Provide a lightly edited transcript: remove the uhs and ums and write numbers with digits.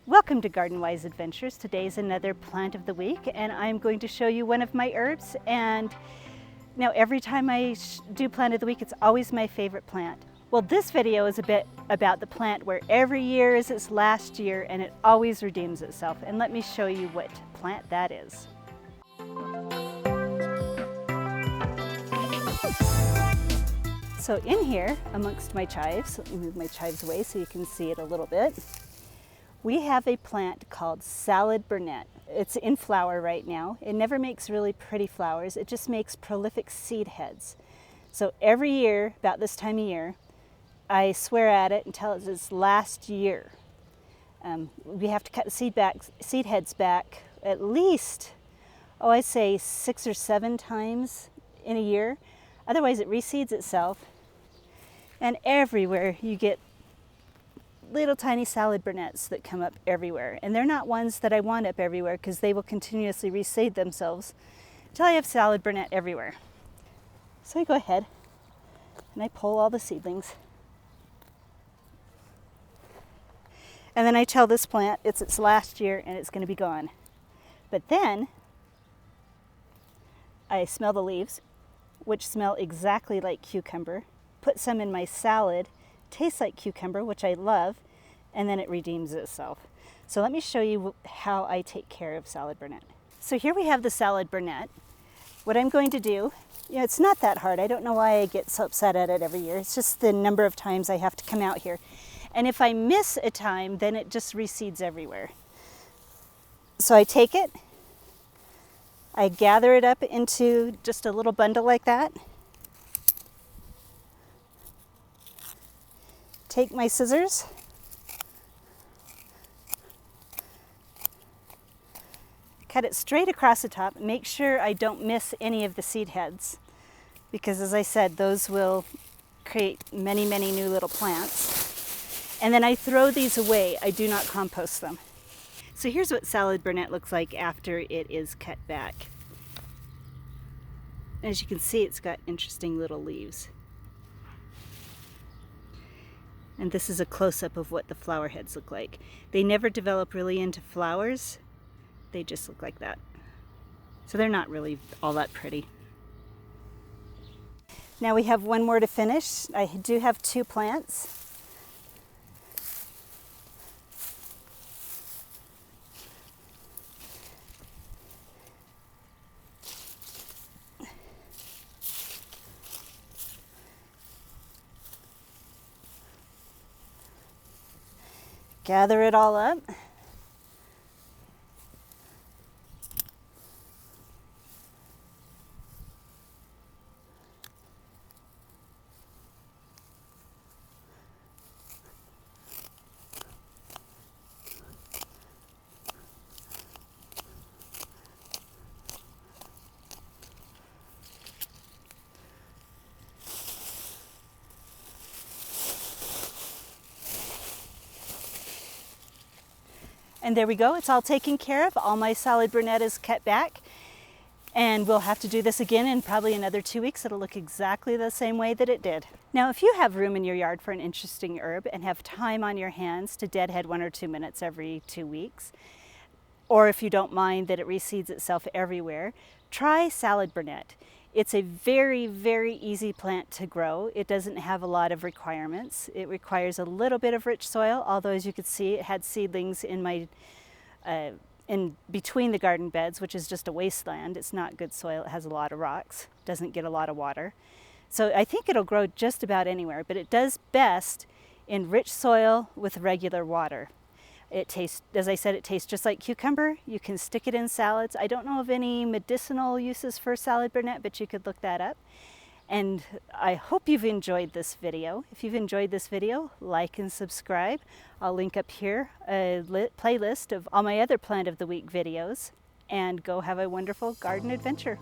Welcome to Garden Wise Adventures. Today is another plant of the week and I'm going to show you one of my herbs. And now every time I do plant of the week, it's always my favorite plant. Well, this video is a bit about the plant where every year is its last year and it always redeems itself. And let me show you what plant that is. So in here, amongst my chives, let me move my chives away so you can see it a little bit. We have a plant called Salad Burnet. It's in flower right now. It never makes really pretty flowers. It just makes prolific seed heads. So every year, about this time of year, I swear at it until it's its last year. We have to cut the seed heads back at least, I'd say 6 or 7 times in a year. Otherwise it reseeds itself. And everywhere you get little tiny salad burnets that come up everywhere. And they're not ones that I want up everywhere because they will continuously reseed themselves until I have salad burnet everywhere. So I go ahead and I pull all the seedlings. And then I tell this plant it's its last year and it's going to be gone. But then I smell the leaves, which smell exactly like cucumber, put some in my salad, tastes like cucumber, which I love, and then it redeems itself. So let me show you how I take care of salad burnet. So here we have the salad burnet. What I'm going to do, it's not that hard. I don't know why I get so upset at it every year. It's just the number of times I have to come out here. And if I miss a time, then it just reseeds everywhere. So I take it, I gather it up into just a little bundle like that. Take my scissors, cut it straight across the top. Make sure I don't miss any of the seed heads because, as I said, those will create many, many new little plants. And then I throw these away. I do not compost them. So here's what salad burnet looks like after it is cut back. As you can see, it's got interesting little leaves. And this is a close-up of what the flower heads look like. They never develop really into flowers. They just look like that. So they're not really all that pretty. Now we have one more to finish. I do have 2 plants. Gather it all up. And there we go, it's all taken care of. All my salad burnet is cut back. And we'll have to do this again in probably another 2 weeks. It'll look exactly the same way that it did. Now, if you have room in your yard for an interesting herb and have time on your hands to deadhead 1 or 2 minutes every 2 weeks, or if you don't mind that it reseeds itself everywhere, try salad burnet. It's a very, very easy plant to grow. It doesn't have a lot of requirements. It requires a little bit of rich soil, although as you can see, it had seedlings in my in between the garden beds, which is just a wasteland. It's not good soil. It has a lot of rocks, doesn't get a lot of water. So I think it'll grow just about anywhere, but it does best in rich soil with regular water. It tastes, as I said, it tastes just like cucumber. You can stick it in salads. I don't know of any medicinal uses for salad burnet, but you could look that up. And I hope you've enjoyed this video. If you've enjoyed this video, like and subscribe. I'll link up here a playlist of all my other plant of the week videos. And go have a wonderful garden adventure.